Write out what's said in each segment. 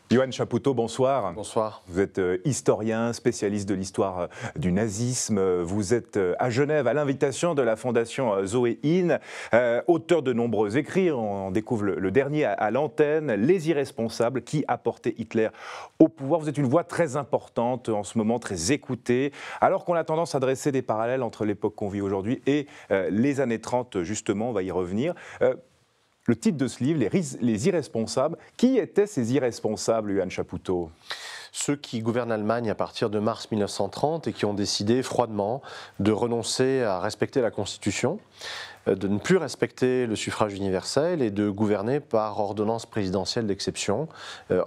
Yoann Chapoutot, bonsoir. Bonsoir. Vous êtes historien, spécialiste de l'histoire du nazisme. Vous êtes à Genève à l'invitation de la fondation Zoé In, auteur de nombreux écrits. On découvre le dernier à l'antenne, Les Irresponsables, qui apportaient Hitler au pouvoir. Vous êtes une voix très importante en ce moment, très écoutée, alors qu'on a tendance à dresser des parallèles entre l'époque qu'on vit aujourd'hui et les années 30, justement, on va y revenir. Le titre de ce livre, Les Irresponsables. Qui étaient ces irresponsables, Yoann Chapoutot ? Ceux qui gouvernent l'Allemagne à partir de mars 1930 et qui ont décidé froidement de renoncer à respecter la Constitution, de ne plus respecter le suffrage universel et de gouverner par ordonnance présidentielle d'exception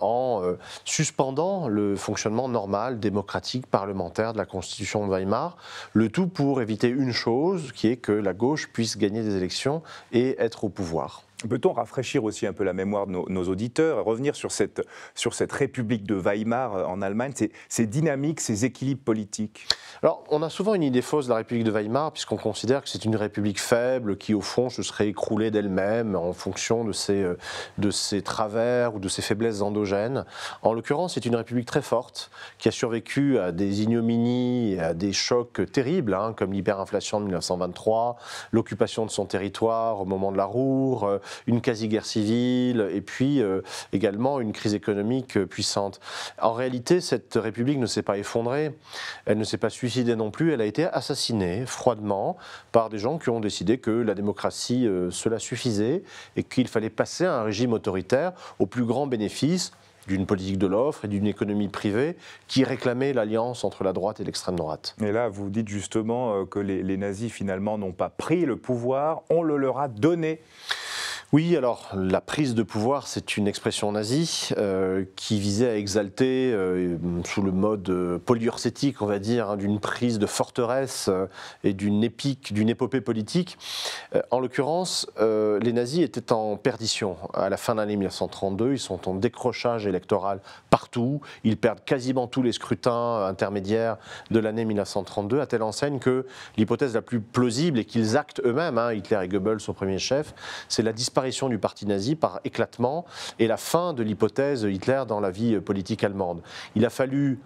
en suspendant le fonctionnement normal, démocratique, parlementaire de la Constitution de Weimar, le tout pour éviter une chose, qui est que la gauche puisse gagner des élections et être au pouvoir. Peut-on rafraîchir aussi un peu la mémoire de nos auditeurs, revenir sur cette République de Weimar en Allemagne, ces dynamiques, ces équilibres politiques ? Alors, on a souvent une idée fausse de la République de Weimar, puisqu'on considère que c'est une république faible qui, au fond, se serait écroulée d'elle-même en fonction de ses travers ou de ses faiblesses endogènes. En l'occurrence, c'est une république très forte, qui a survécu à des ignominies, à des chocs terribles, comme l'hyperinflation de 1923, l'occupation de son territoire au moment de la Ruhr, une quasi-guerre civile et puis également une crise économique puissante. En réalité, cette République ne s'est pas effondrée, elle ne s'est pas suicidée non plus, elle a été assassinée froidement par des gens qui ont décidé que la démocratie, cela suffisait et qu'il fallait passer à un régime autoritaire au plus grand bénéfice d'une politique de l'offre et d'une économie privée qui réclamait l'alliance entre la droite et l'extrême droite. Et là, vous dites justement que les nazis finalement n'ont pas pris le pouvoir, on le leur a donné. Oui, alors la prise de pouvoir, c'est une expression nazie qui visait à exalter, sous le mode polyurcétique, on va dire, d'une prise de forteresse et d'une épopée politique. En l'occurrence, les nazis étaient en perdition. À la fin de l'année 1932, ils sont en décrochage électoral partout. Ils perdent quasiment tous les scrutins intermédiaires de l'année 1932, à telle enseigne que l'hypothèse la plus plausible, et qu'ils actent eux-mêmes, Hitler et Goebbels au premier chef, c'est la disparition du parti nazi par éclatement et la fin de l'hypothèse Hitler dans la vie politique allemande. Il a fallu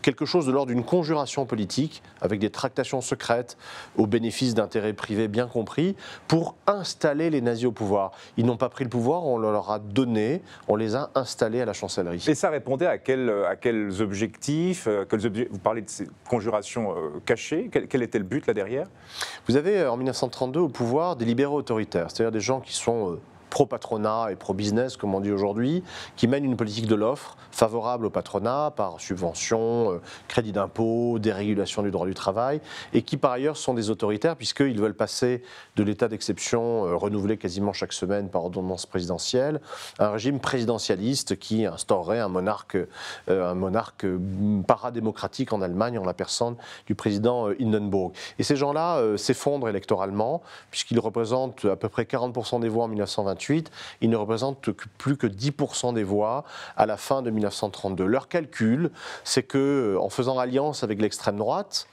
quelque chose de l'ordre d'une conjuration politique avec des tractations secrètes au bénéfice d'intérêts privés bien compris pour installer les nazis au pouvoir. Ils n'ont pas pris le pouvoir, on leur a donné, on les a installés à la chancellerie. Et ça répondait à quels objectifs, vous parlez de ces conjurations cachées, quel était le but là derrière ? Vous avez en 1932 au pouvoir des libéraux autoritaires, c'est-à-dire des gens qui sont pro-patronat et pro-business, comme on dit aujourd'hui, qui mènent une politique de l'offre favorable au patronat par subventions, crédit d'impôt, dérégulation du droit du travail, et qui par ailleurs sont des autoritaires puisqu'ils veulent passer de l'état d'exception renouvelé quasiment chaque semaine par ordonnance présidentielle à un régime présidentialiste qui instaurerait un monarque paradémocratique en Allemagne en la personne du président Hindenburg. Et ces gens-là s'effondrent électoralement puisqu'ils représentent à peu près 40% des voix en 1928. Ils ne représentent plus que 10% des voix à la fin de 1932. Leur calcul, c'est qu'en faisant alliance avec l'extrême droite,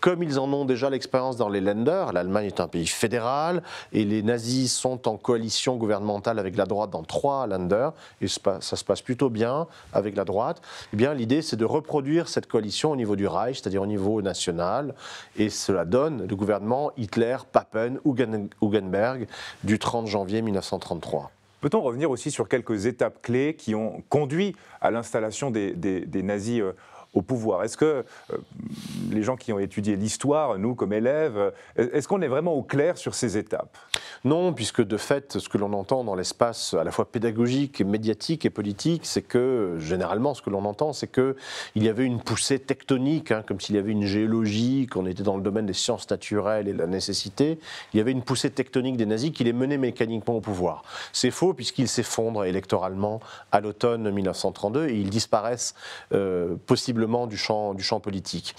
comme ils en ont déjà l'expérience dans les Länder, l'Allemagne est un pays fédéral et les nazis sont en coalition gouvernementale avec la droite dans 3 Länder, et ça se passe plutôt bien avec la droite, eh bien l'idée c'est de reproduire cette coalition au niveau du Reich, c'est-à-dire au niveau national, et cela donne le gouvernement Hitler-Papen-Hugenberg du 30 janvier 1933. Peut-on revenir aussi sur quelques étapes clés qui ont conduit à l'installation des nazis au pouvoir ? Est-ce que les gens qui ont étudié l'histoire, nous comme élèves, est-ce qu'on est vraiment au clair sur ces étapes ? Non, puisque de fait, ce que l'on entend dans l'espace à la fois pédagogique, médiatique et politique, c'est que, généralement, ce que l'on entend, c'est qu'il y avait une poussée tectonique, comme s'il y avait une géologie, qu'on était dans le domaine des sciences naturelles et de la nécessité. Il y avait une poussée tectonique des nazis qui les menait mécaniquement au pouvoir. C'est faux, puisqu'ils s'effondrent électoralement à l'automne 1932 et ils disparaissent possiblement du champ politique.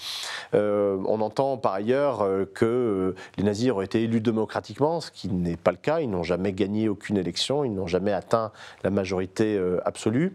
On entend par ailleurs que les nazis auraient été élus démocratiquement, ce qui n'est pas le cas. Ils n'ont jamais gagné aucune élection, ils n'ont jamais atteint la majorité absolue.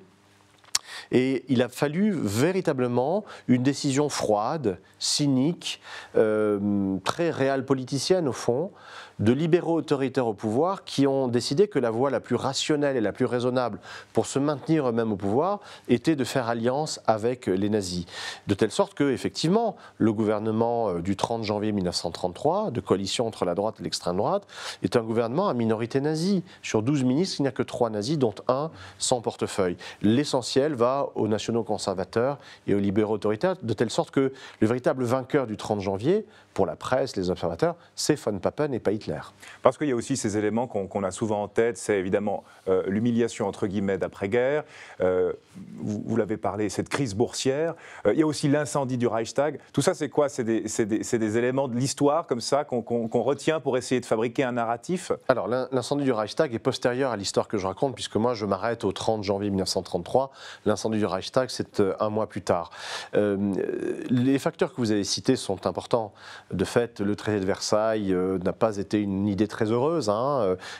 Et il a fallu véritablement une décision froide, cynique, très réelle politicienne au fond, de libéraux autoritaires au pouvoir qui ont décidé que la voie la plus rationnelle et la plus raisonnable pour se maintenir eux-mêmes au pouvoir était de faire alliance avec les nazis. De telle sorte que, effectivement, le gouvernement du 30 janvier 1933, de coalition entre la droite et l'extrême droite, est un gouvernement à minorité nazie. Sur 12 ministres, il n'y a que 3 nazis, dont un sans portefeuille. L'essentiel va aux nationaux conservateurs et aux libéraux autoritaires, de telle sorte que le véritable vainqueur du 30 janvier, pour la presse, les observateurs, c'est von Papen et pas Hitler. Parce qu'il y a aussi ces éléments qu'on a souvent en tête, c'est évidemment l'humiliation entre guillemets d'après-guerre, vous l'avez parlé, cette crise boursière, il y a aussi l'incendie du Reichstag. Tout ça c'est quoi? C'est des éléments de l'histoire comme ça qu'on retient pour essayer de fabriquer un narratif? Alors l'incendie du Reichstag est postérieur à l'histoire que je raconte, puisque moi je m'arrête au 30 janvier 1933, l'incendie du Reichstag c'est un mois plus tard. Les facteurs que vous avez cités sont importants. De fait, le traité de Versailles n'a pas été une idée très heureuse,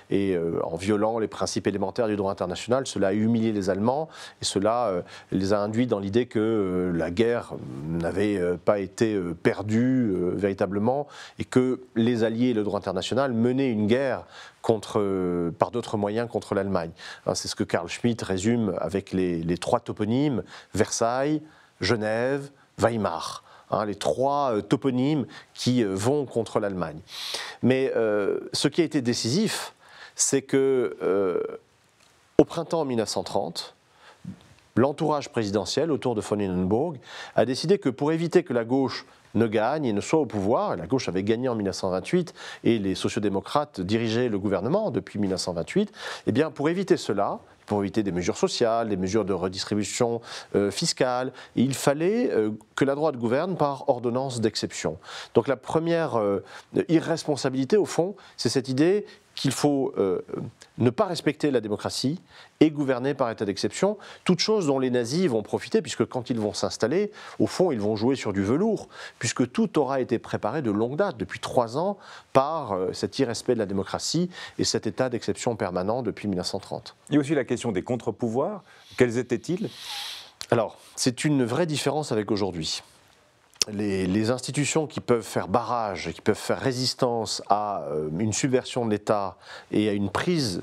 et en violant les principes élémentaires du droit international, cela a humilié les Allemands et cela les a induits dans l'idée que la guerre n'avait pas été perdue véritablement et que les Alliés et le droit international menaient une guerre par d'autres moyens contre l'Allemagne. C'est ce que Carl Schmitt résume avec les 3 toponymes, Versailles, Genève, Weimar. Les 3 toponymes qui vont contre l'Allemagne. Mais ce qui a été décisif, c'est que au printemps 1930, l'entourage présidentiel autour de von Hindenburg a décidé que pour éviter que la gauche ne gagne et ne soit au pouvoir, et la gauche avait gagné en 1928 et les sociodémocrates dirigeaient le gouvernement depuis 1928, eh bien pour éviter cela, pour éviter des mesures sociales, des mesures de redistribution fiscale, il fallait que la droite gouverne par ordonnance d'exception. Donc la première irresponsabilité, au fond, c'est cette idée qu'il faut ne pas respecter la démocratie et gouverner par état d'exception, toute chose dont les nazis vont profiter, puisque quand ils vont s'installer, au fond, ils vont jouer sur du velours, puisque tout aura été préparé de longue date, depuis 3 ans, par cet irrespect de la démocratie et cet état d'exception permanent depuis 1930. Il y a aussi la question des contre-pouvoirs. Quels étaient-ils? Alors, c'est une vraie différence avec aujourd'hui. Les institutions qui peuvent faire barrage, qui peuvent faire résistance à une subversion de l'État et à une prise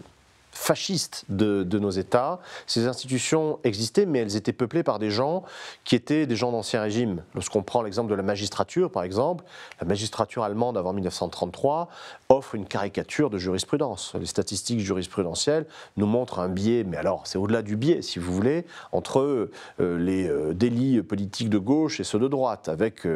fasciste de nos États, ces institutions existaient, mais elles étaient peuplées par des gens qui étaient des gens d'Ancien Régime. Lorsqu'on prend l'exemple de la magistrature, par exemple, la magistrature allemande avant 1933 offre une caricature de jurisprudence. Les statistiques jurisprudentielles nous montrent un biais, mais alors c'est au-delà du biais, si vous voulez, entre les délits politiques de gauche et ceux de droite, avec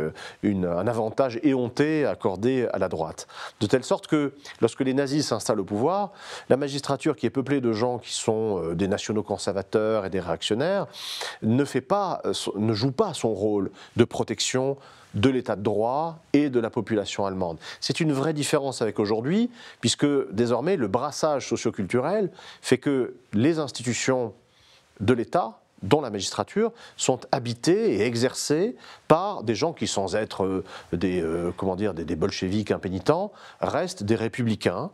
un avantage éhonté accordé à la droite. De telle sorte que lorsque les nazis s'installent au pouvoir, la magistrature qui est peuplée de gens qui sont des nationaux conservateurs et des réactionnaires, ne joue pas son rôle de protection de l'état de droit et de la population allemande. C'est une vraie différence avec aujourd'hui, puisque désormais le brassage socioculturel fait que les institutions de l'État, dont la magistrature, sont habitées et exercées par des gens qui, sans être des bolcheviks impénitents, restent des républicains,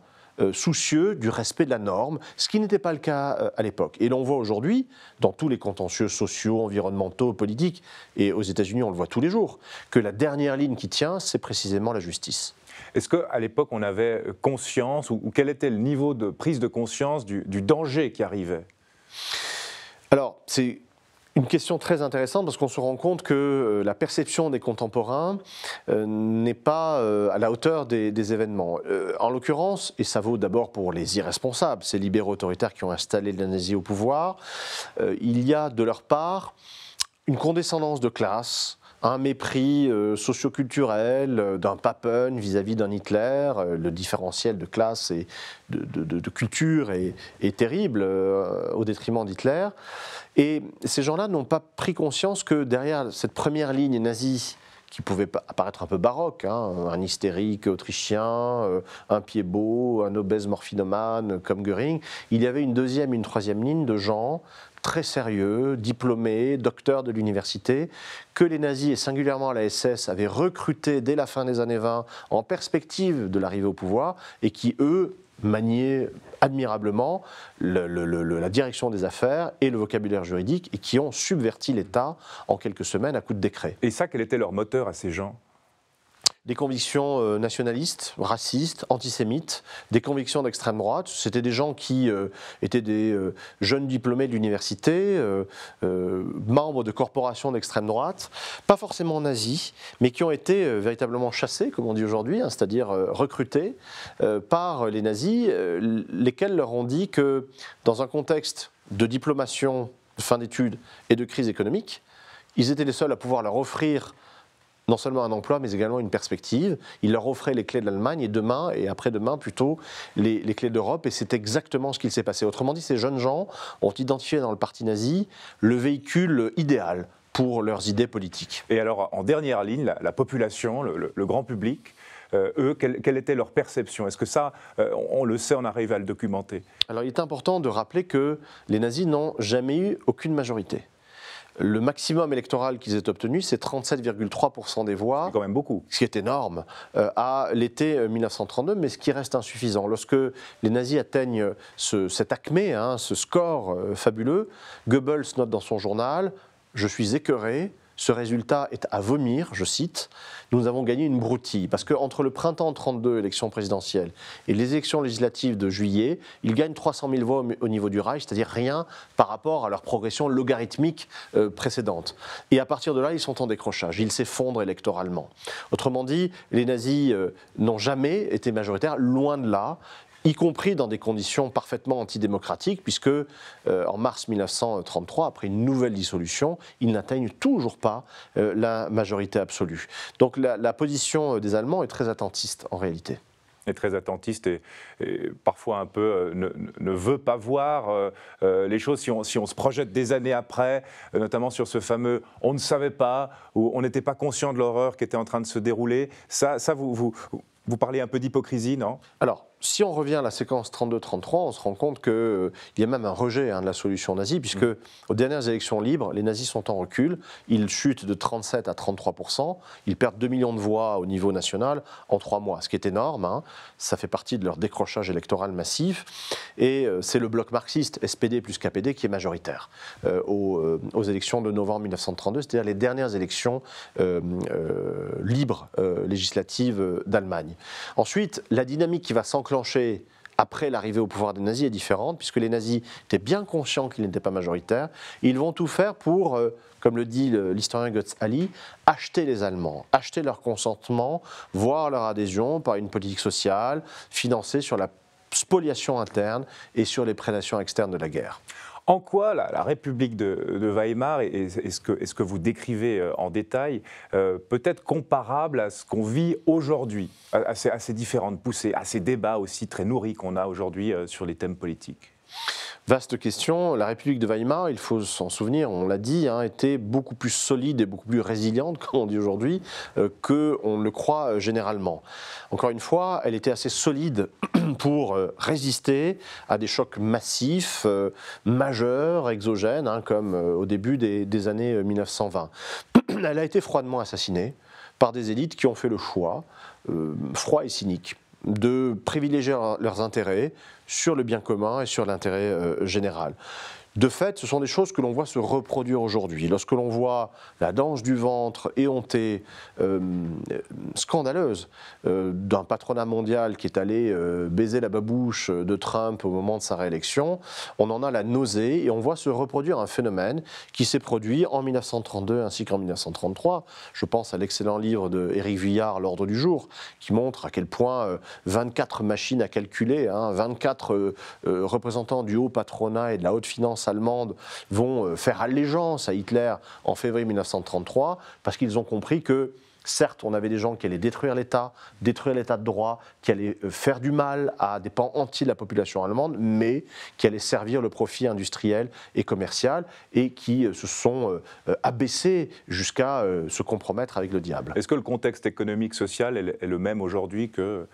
soucieux du respect de la norme, ce qui n'était pas le cas à l'époque. Et l'on voit aujourd'hui, dans tous les contentieux sociaux, environnementaux, politiques, et aux États-Unis on le voit tous les jours, que la dernière ligne qui tient, c'est précisément la justice. Est-ce qu'à l'époque on avait conscience, ou quel était le niveau de prise de conscience du danger qui arrivait? Alors, c'est une question très intéressante parce qu'on se rend compte que la perception des contemporains n'est pas à la hauteur des événements. En l'occurrence, et ça vaut d'abord pour les irresponsables, ces libéraux autoritaires qui ont installé la nazie au pouvoir, il y a de leur part une condescendance de classe, un mépris socioculturel d'un Papen vis-à-vis d'un Hitler. Le différentiel de classe et de culture est terrible au détriment d'Hitler. Et ces gens-là n'ont pas pris conscience que derrière cette première ligne nazie, qui pouvait apparaître un peu baroque, un hystérique autrichien, un pied-beau, un obèse morphinomane comme Göring, il y avait une deuxième et une troisième ligne de gens très sérieux, diplômés, docteurs de l'université, que les nazis et singulièrement la SS avaient recrutés dès la fin des années 20 en perspective de l'arrivée au pouvoir et qui, eux, maniaient admirablement la direction des affaires et le vocabulaire juridique et qui ont subverti l'État en quelques semaines à coups de décret. Et ça, quel était leur moteur à ces gens ? des convictions nationalistes, racistes, antisémites, des convictions d'extrême droite. C'était des gens qui étaient des jeunes diplômés de l'université, membres de corporations d'extrême droite, pas forcément nazis, mais qui ont été véritablement chassés, comme on dit aujourd'hui, hein, c'est-à-dire recrutés par les nazis, lesquels leur ont dit que dans un contexte de diplomation, de fin d'études et de crise économique, ils étaient les seuls à pouvoir leur offrir non seulement un emploi, mais également une perspective. Il leur offrait les clés de l'Allemagne et demain, et après-demain plutôt, les clés d'Europe. Et c'est exactement ce qu'il s'est passé. Autrement dit, ces jeunes gens ont identifié dans le parti nazi le véhicule idéal pour leurs idées politiques. Et alors, en dernière ligne, la population, le grand public, eux, quelle était leur perception? Est-ce que ça, on le sait, on arrive à le documenter? Alors, il est important de rappeler que les nazis n'ont jamais eu aucune majorité. Le maximum électoral qu'ils aient obtenu, c'est 37,3% des voix. C'est quand même beaucoup. Ce qui est énorme, à l'été 1932, mais ce qui reste insuffisant. Lorsque les nazis atteignent cet acmé, hein, ce score fabuleux, Goebbels note dans son journal « Je suis écœuré ». Ce résultat est à vomir, je cite, nous avons gagné une broutille. Parce qu'entre le printemps 32, élection présidentielle, et les élections législatives de juillet, ils gagnent 300 000 voix au niveau du Reich, c'est-à-dire rien par rapport à leur progression logarithmique précédente. Et à partir de là, ils sont en décrochage, ils s'effondrent électoralement. Autrement dit, les nazis n'ont jamais été majoritaires, loin de là, y compris dans des conditions parfaitement antidémocratiques, puisque en mars 1933, après une nouvelle dissolution, ils n'atteignent toujours pas la majorité absolue. Donc la position des Allemands est très attentiste en réalité. Est très attentiste et parfois un peu ne veut pas voir les choses. Si on se projette des années après, notamment sur ce fameux « on ne savait pas » ou « on n'était pas conscient de l'horreur qui était en train de se dérouler », ça vous parlez un peu d'hypocrisie, non? Alors, si on revient à la séquence 32-33, on se rend compte qu'il y a même un rejet de la solution nazie, puisque aux dernières élections libres, les nazis sont en recul, ils chutent de 37 à 33%, ils perdent 2 millions de voix au niveau national en 3 mois, ce qui est énorme, hein. Ça fait partie de leur décrochage électoral massif, et c'est le bloc marxiste, SPD plus KPD, qui est majoritaire aux élections de novembre 1932, c'est-à-dire les dernières élections libres législatives d'Allemagne. Ensuite, la dynamique qui va s'enclencher après l'arrivée au pouvoir des nazis est différente, puisque les nazis étaient bien conscients qu'ils n'étaient pas majoritaires. Ils vont tout faire pour, comme le dit l'historien Götz Ali, acheter les Allemands, acheter leur consentement, voire leur adhésion par une politique sociale financée sur la spoliation interne et sur les prédations externes de la guerre. En quoi la République de Weimar, et ce que vous décrivez en détail, peut être comparable à ce qu'on vit aujourd'hui, à ces différentes poussées, à ces débats aussi très nourris qu'on a aujourd'hui sur les thèmes politiques? Vaste question. La République de Weimar, il faut s'en souvenir, on l'a dit, était beaucoup plus solide et beaucoup plus résiliente, comme on dit aujourd'hui, qu'on le croit généralement. Encore une fois, elle était assez solide pour résister à des chocs massifs, majeurs, exogènes, comme au début des années 1920. Elle a été froidement assassinée par des élites qui ont fait le choix, froid et cynique, de privilégier leurs intérêts sur le bien commun et sur l'intérêt général. De fait, ce sont des choses que l'on voit se reproduire aujourd'hui. Lorsque l'on voit la danse du ventre éhontée, scandaleuse, d'un patronat mondial qui est allé baiser la babouche de Trump au moment de sa réélection, on en a la nausée et on voit se reproduire un phénomène qui s'est produit en 1932 ainsi qu'en 1933. Je pense à l'excellent livre d'Éric Vuillard, L'ordre du jour, qui montre à quel point 24 machines à calculer, 24 représentants du haut patronat et de la haute finance allemande vont faire allégeance à Hitler en février 1933 parce qu'ils ont compris que certes, on avait des gens qui allaient détruire l'état de droit, qui allaient faire du mal à des pans entiers de la population allemande, mais qui allaient servir le profit industriel et commercial et qui se sont abaissés jusqu'à se compromettre avec le diable. Est-ce que le contexte économique, social est le même aujourd'hui que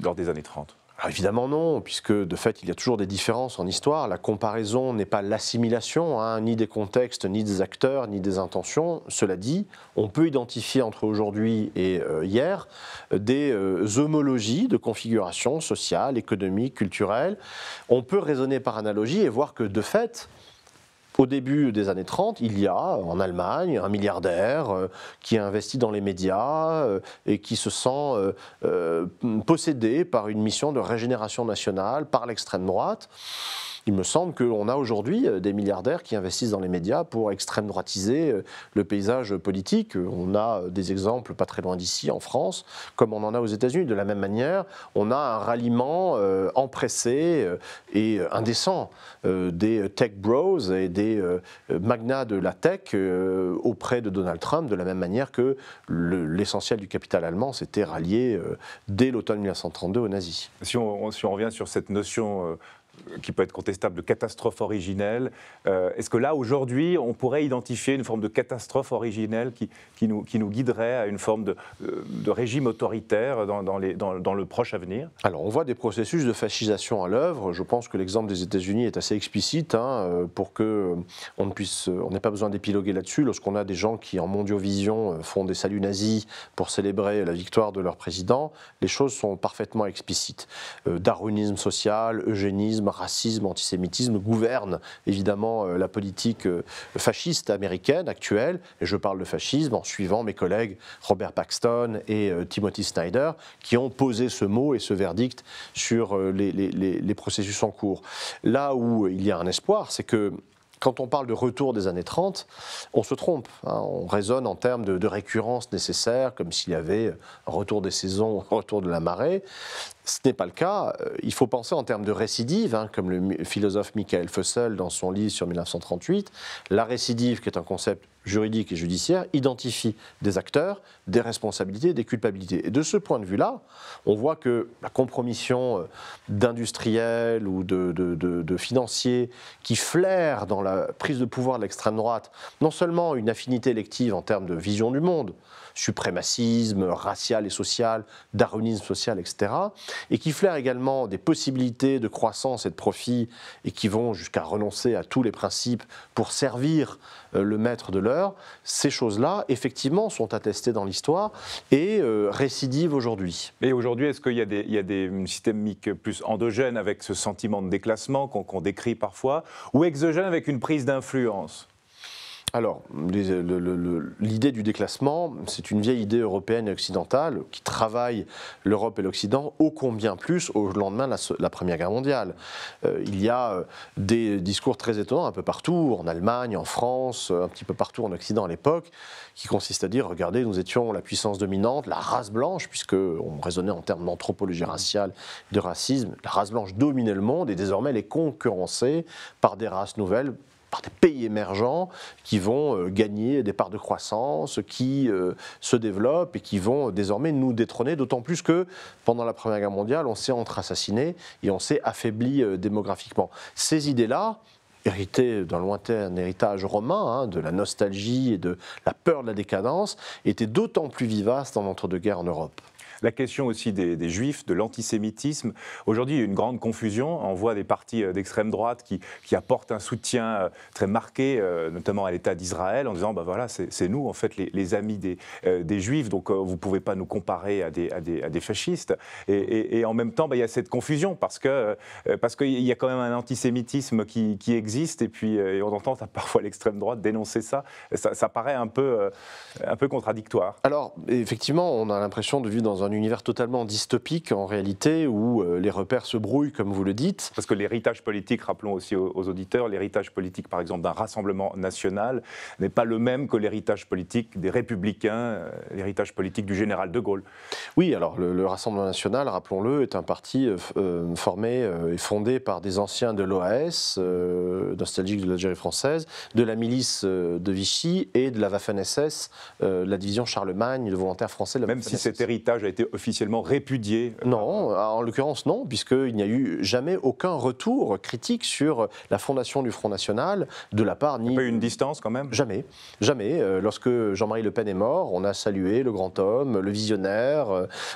lors des années 30 ? Alors évidemment non, puisque de fait il y a toujours des différences en histoire. La comparaison n'est pas l'assimilation, ni des contextes, ni des acteurs, ni des intentions. Cela dit, on peut identifier entre aujourd'hui et hier des homologies de configuration sociale, économique, culturelle. On peut raisonner par analogie et voir que de fait, Au début des années 30, il y a en Allemagne un milliardaire qui a investi dans les médias et qui se sent possédé par une mission de régénération nationale par l'extrême droite. Il me semble qu'on a aujourd'hui des milliardaires qui investissent dans les médias pour extrême droitiser le paysage politique. On a des exemples pas très loin d'ici en France, comme on en a aux États-Unis. De la même manière, on a un ralliement empressé et indécent des tech bros et des magnats de la tech auprès de Donald Trump, de la même manière que l'essentiel du capital allemand s'était rallié dès l'automne 1932 aux nazis. Si on revient sur cette notion qui peut être contestable de catastrophe originelle. Est-ce que là, aujourd'hui, on pourrait identifier une forme de catastrophe originelle qui nous guiderait à une forme de régime autoritaire dans le proche avenir? Alors, on voit des processus de fascisation à l'œuvre. Je pense que l'exemple des États-Unis est assez explicite pour qu'on n'ait pas besoin d'épiloguer là-dessus. Lorsqu'on a des gens qui, en mondiovision, font des saluts nazis pour célébrer la victoire de leur président, les choses sont parfaitement explicites. Darwinisme social, eugénisme, racisme, antisémitisme gouvernent évidemment la politique fasciste américaine actuelle, et je parle de fascisme en suivant mes collègues Robert Paxton et Timothy Snyder, qui ont posé ce mot et ce verdict sur les processus en cours. Là où il y a un espoir, c'est que quand on parle de retour des années 30, on se trompe. On raisonne en termes de récurrence nécessaire, comme s'il y avait un retour des saisons, un retour de la marée. Ce n'est pas le cas. Il faut penser en termes de récidive, comme le philosophe Michael Fussell dans son livre sur 1938. La récidive, qui est un concept juridique et judiciaire, identifie des acteurs, des responsabilités, des culpabilités. Et de ce point de vue-là, on voit que la compromission d'industriels ou de financiers qui flairent dans la prise de pouvoir de l'extrême droite, non seulement une affinité élective en termes de vision du monde, suprémacisme racial et social, darwinisme social, etc., et qui flairent également des possibilités de croissance et de profit, et qui vont jusqu'à renoncer à tous les principes pour servir le maître de l'heure, ces choses-là, effectivement, sont attestées dans l'histoire et récidivent aujourd'hui. Et aujourd'hui, est-ce qu'il y a des systémiques plus endogènes avec ce sentiment de déclassement qu'on décrit parfois, ou exogènes avec une prise d'influence ? Alors, l'idée du déclassement, c'est une vieille idée européenne et occidentale qui travaille l'Europe et l'Occident ô combien plus au lendemain de la Première Guerre mondiale. Il y a des discours très étonnants un peu partout, en Allemagne, en France, un petit peu partout en Occident à l'époque, qui consistent à dire, regardez, nous étions la puissance dominante, la race blanche, puisqu'on raisonnait en termes d'anthropologie raciale, de racisme, la race blanche dominait le monde et désormais elle est concurrencée par des races nouvelles, par des pays émergents qui vont gagner des parts de croissance, qui se développent et qui vont désormais nous détrôner, d'autant plus que pendant la Première Guerre mondiale, on s'est entre-assassiné et on s'est affaibli démographiquement. Ces idées-là, héritées d'un lointain héritage romain, de la nostalgie et de la peur de la décadence, étaient d'autant plus vivaces dans l'entre-deux-guerres en Europe. La question aussi des juifs, de l'antisémitisme. Aujourd'hui, il y a une grande confusion. On voit des partis d'extrême droite qui apportent un soutien très marqué, notamment à l'État d'Israël, en disant voilà, c'est nous, en fait, les amis des juifs, donc vous ne pouvez pas nous comparer à des fascistes. Et en même temps, il y a cette confusion, parce qu'il y a quand même un antisémitisme qui existe, et puis on entend parfois l'extrême droite dénoncer ça. Ça paraît un peu contradictoire. Alors, effectivement, on a l'impression de vivre dans un univers totalement dystopique en réalité où les repères se brouillent comme vous le dites. Parce que l'héritage politique, rappelons aussi aux auditeurs, l'héritage politique par exemple d'un rassemblement national n'est pas le même que l'héritage politique des Républicains, l'héritage politique du général de Gaulle. Oui, alors le Rassemblement national, rappelons-le, est un parti formé et fondé par des anciens de l'OAS, nostalgiques de l'Algérie française, de la milice de Vichy et de la Waffen-SS, la division Charlemagne, le volontaire français de la Waffen-SS. Même si cet héritage a été officiellement répudié? Non, en l'occurrence non, puisqu'il n'y a eu jamais aucun retour critique sur la fondation du Front National de la part ni... Il n'y a pas eu une distance quand même? Jamais, jamais. Lorsque Jean-Marie Le Pen est mort, on a salué le grand homme, le visionnaire,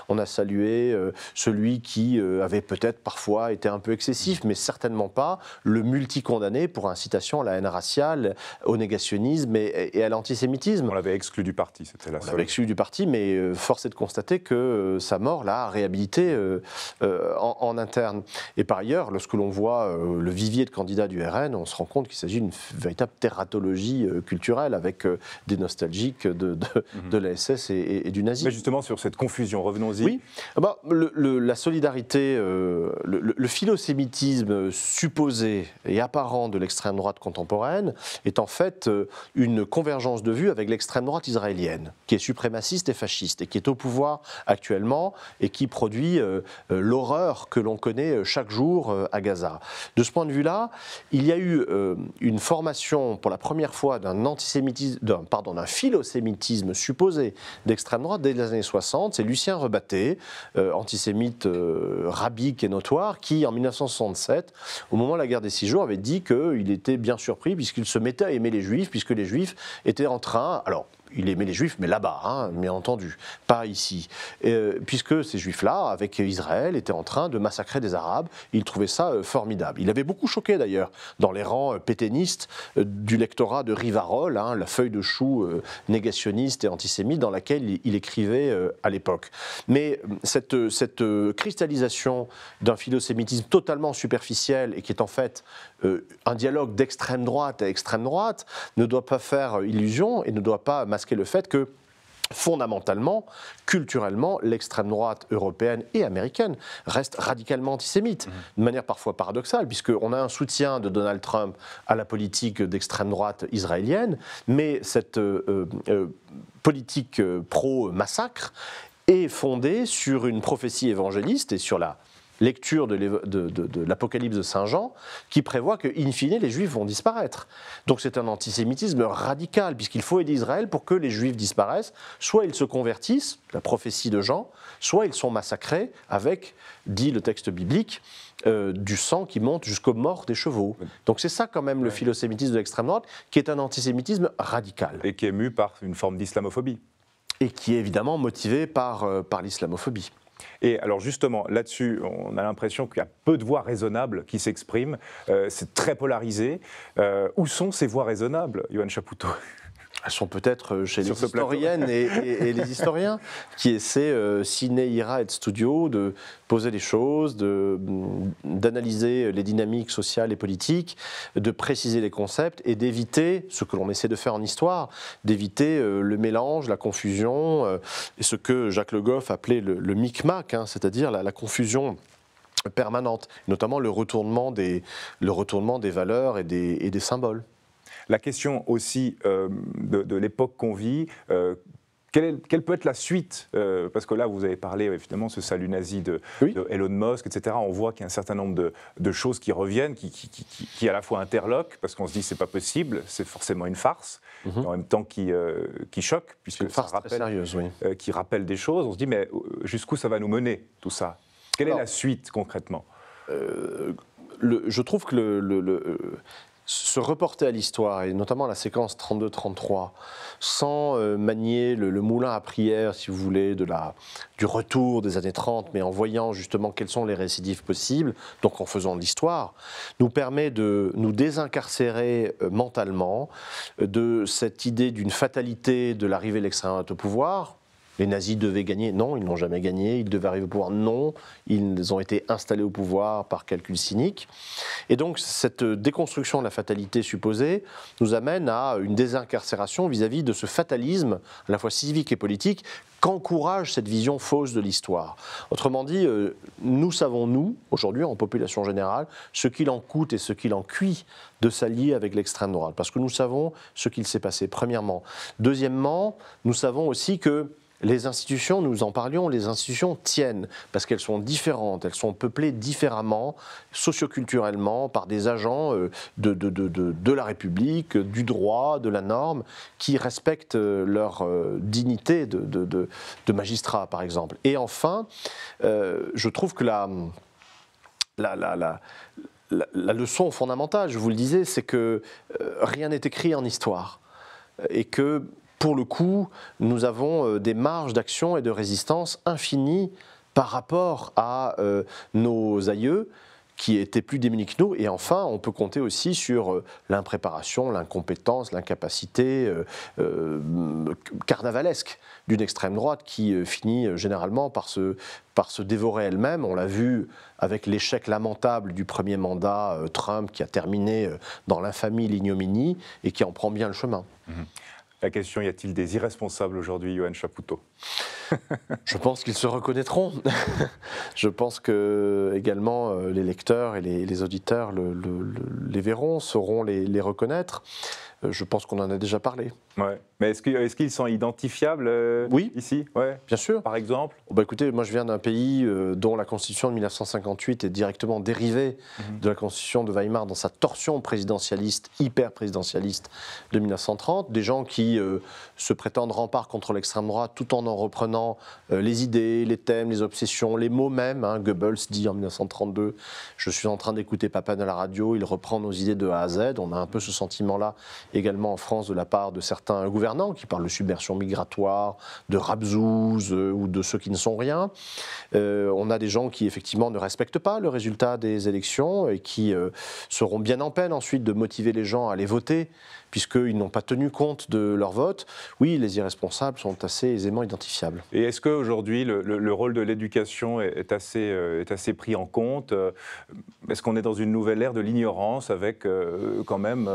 on a salué celui qui avait peut-être parfois été un peu excessif, mais certainement pas le multicondamné pour incitation à la haine raciale, au négationnisme et à l'antisémitisme. On l'avait exclu du parti, c'était la seule. On l'avait exclu du parti, mais force est de constater que sa mort l'a réhabilité en interne. Et par ailleurs, lorsque l'on voit le vivier de candidats du RN, on se rend compte qu'il s'agit d'une véritable tératologie culturelle avec des nostalgiques de la SS et du nazisme. Mais justement, sur cette confusion, revenons-y. Oui, la solidarité, le philosémitisme supposé et apparent de l'extrême droite contemporaine est en fait une convergence de vues avec l'extrême droite israélienne, qui est suprémaciste et fasciste, et qui est au pouvoir actuellement, et qui produit l'horreur que l'on connaît chaque jour à Gaza. De ce point de vue-là, il y a eu une formation pour la première fois d'un philosémitisme supposé d'extrême droite dès les années 60. C'est Lucien Rebatté, antisémite rabique et notoire, qui en 1967, au moment de la guerre des 6 jours, avait dit qu'il était bien surpris puisqu'il se mettait à aimer les Juifs, puisque les Juifs étaient en train... Alors, il aimait les Juifs, mais là-bas, bien entendu, pas ici. Puisque ces Juifs-là, avec Israël, étaient en train de massacrer des Arabes. Il trouvait ça formidable. Il avait beaucoup choqué, d'ailleurs, dans les rangs pétainistes du lectorat de Rivarol, la feuille de chou négationniste et antisémite dans laquelle il écrivait à l'époque. Mais cette cristallisation d'un philosémitisme totalement superficiel et qui est en fait un dialogue d'extrême droite à extrême droite ne doit pas faire illusion et ne doit pas masquer le fait que fondamentalement, culturellement, l'extrême droite européenne et américaine reste radicalement antisémite, de manière parfois paradoxale, puisqu'on a un soutien de Donald Trump à la politique d'extrême droite israélienne, mais cette politique pro-massacre est fondée sur une prophétie évangéliste et sur la lecture de l'Apocalypse de Saint Jean, qui prévoit que, in fine, les Juifs vont disparaître. Donc c'est un antisémitisme radical, puisqu'il faut aider Israël pour que les Juifs disparaissent. Soit ils se convertissent, la prophétie de Jean, soit ils sont massacrés avec, dit le texte biblique, du sang qui monte jusqu'aux morts des chevaux. Donc c'est ça quand même le philosémitisme de l'extrême droite, qui est un antisémitisme radical. Et qui est mu par une forme d'islamophobie. Et qui est évidemment motivé par l'islamophobie. Et alors justement, là-dessus, on a l'impression qu'il y a peu de voix raisonnables qui s'expriment. C'est très polarisé. Où sont ces voix raisonnables, Yohann Chapoutot ? Elles sont peut-être chez les historiennes et les historiens qui essaient, sine ira et studio, de poser les choses, d'analyser les dynamiques sociales et politiques, de préciser les concepts et d'éviter, ce que l'on essaie de faire en histoire, d'éviter le mélange, la confusion, et ce que Jacques Le Goff appelait le micmac, c'est-à-dire la confusion permanente, notamment le retournement des valeurs et des symboles. La question aussi de l'époque qu'on vit, quelle peut être la suite parce que là, vous avez parlé évidemment de ce salut nazi de Elon Musk, etc. On voit qu'il y a un certain nombre de choses qui reviennent, qui à la fois interloquent, parce qu'on se dit c'est pas possible, c'est forcément une farce, en même temps qui choque, puisque une farce très sérieuse, qui rappelle des choses. On se dit mais jusqu'où ça va nous mener, tout ça ? Quelle est la suite concrètement ? Je trouve que se reporter à l'histoire, et notamment la séquence 32-33, sans manier le moulin à prière, si vous voulez, du retour des années 30, mais en voyant justement quelles sont les récidives possibles, donc en faisant de l'histoire, nous permet de nous désincarcérer mentalement de cette idée d'une fatalité de l'arrivée de l'extrême droite au pouvoir. Les nazis devaient gagner, non, ils n'ont jamais gagné. Ils devaient arriver au pouvoir, non, ils ont été installés au pouvoir par calcul cynique. Et donc cette déconstruction de la fatalité supposée nous amène à une désincarcération vis-à-vis de ce fatalisme, à la fois civique et politique, qu'encourage cette vision fausse de l'histoire. Autrement dit, nous savons, nous, aujourd'hui, en population générale, ce qu'il en coûte et ce qu'il en cuit de s'allier avec l'extrême droite, parce que nous savons ce qu'il s'est passé, premièrement. Deuxièmement, nous savons aussi que les institutions, nous en parlions, les institutions tiennent parce qu'elles sont différentes, elles sont peuplées différemment, socioculturellement, par des agents de la République, du droit, de la norme, qui respectent leur dignité de magistrat, par exemple. Et enfin, je trouve que la leçon fondamentale, je vous le disais, c'est que rien n'est écrit en histoire et que pour le coup, nous avons des marges d'action et de résistance infinies par rapport à nos aïeux qui étaient plus démunis que nous. Et enfin, on peut compter aussi sur l'impréparation, l'incompétence, l'incapacité carnavalesque d'une extrême droite qui finit généralement par se dévorer elle-même. On l'a vu avec l'échec lamentable du premier mandat Trump qui a terminé dans l'infamie, l'ignominie et qui en prend bien le chemin. La question, y a-t-il des irresponsables aujourd'hui, Yoann Chapoutot? Je pense qu'ils se reconnaîtront. Je pense que également les lecteurs et les auditeurs les verront, sauront les reconnaître. Je pense qu'on en a déjà parlé. Ouais. Mais est-ce qu'ils sont identifiables oui, ici? Ouais. Bien sûr. Par exemple? Écoutez, moi je viens d'un pays dont la Constitution de 1958 est directement dérivée de la Constitution de Weimar dans sa torsion présidentialiste, hyper présidentialiste de 1930. Des gens qui se prétendent remparts contre l'extrême droite tout en reprenant les idées, les thèmes, les obsessions, les mots même. Goebbels dit en 1932 « Je suis en train d'écouter Papen à la radio, il reprend nos idées de A à Z ». On a un peu ce sentiment-là également en France de la part de certains gouvernants qui parlent de submersion migratoire, de Rabzouz ou de ceux qui ne sont rien. On a des gens qui effectivement ne respectent pas le résultat des élections et qui seront bien en peine ensuite de motiver les gens à aller voter puisqu'ils n'ont pas tenu compte de leur vote. Oui, les irresponsables sont assez aisément identifiables. Et est-ce qu'aujourd'hui, le rôle de l'éducation est assez pris en compte? Est-ce qu'on est dans une nouvelle ère de l'ignorance avec quand même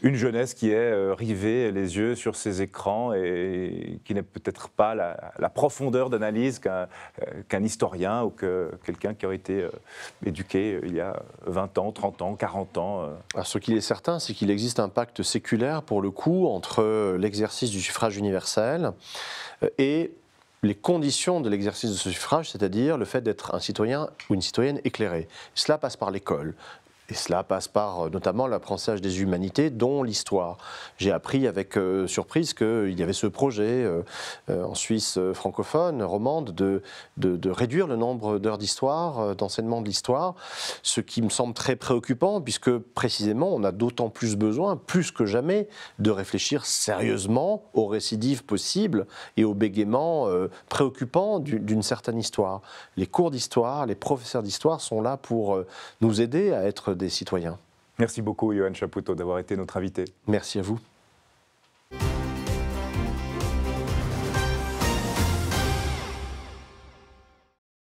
une jeunesse qui est rivée les yeux sur ses écrans et qui n'est peut-être pas la profondeur d'analyse qu'un historien ou que quelqu'un qui aurait été éduqué il y a 20 ans, 30 ans, 40 ans? Alors, ce qu'il est certain, c'est qu'il existe un pacte séculaire, pour le coup, entre l'exercice du suffrage universel et les conditions de l'exercice de ce suffrage, c'est-à-dire le fait d'être un citoyen ou une citoyenne éclairée. Cela passe par l'école. Et cela passe par notamment l'apprentissage des humanités, dont l'histoire. J'ai appris avec surprise qu'il y avait ce projet en Suisse francophone, romande, de réduire le nombre d'heures d'histoire, d'enseignement de l'histoire, ce qui me semble très préoccupant, puisque précisément on a d'autant plus besoin, plus que jamais, de réfléchir sérieusement aux récidives possibles et aux bégaiements préoccupants d'une certaine histoire. Les cours d'histoire, les professeurs d'histoire sont là pour nous aider à être des citoyens. Merci beaucoup, Yoann Chapoutot, d'avoir été notre invité. Merci à vous.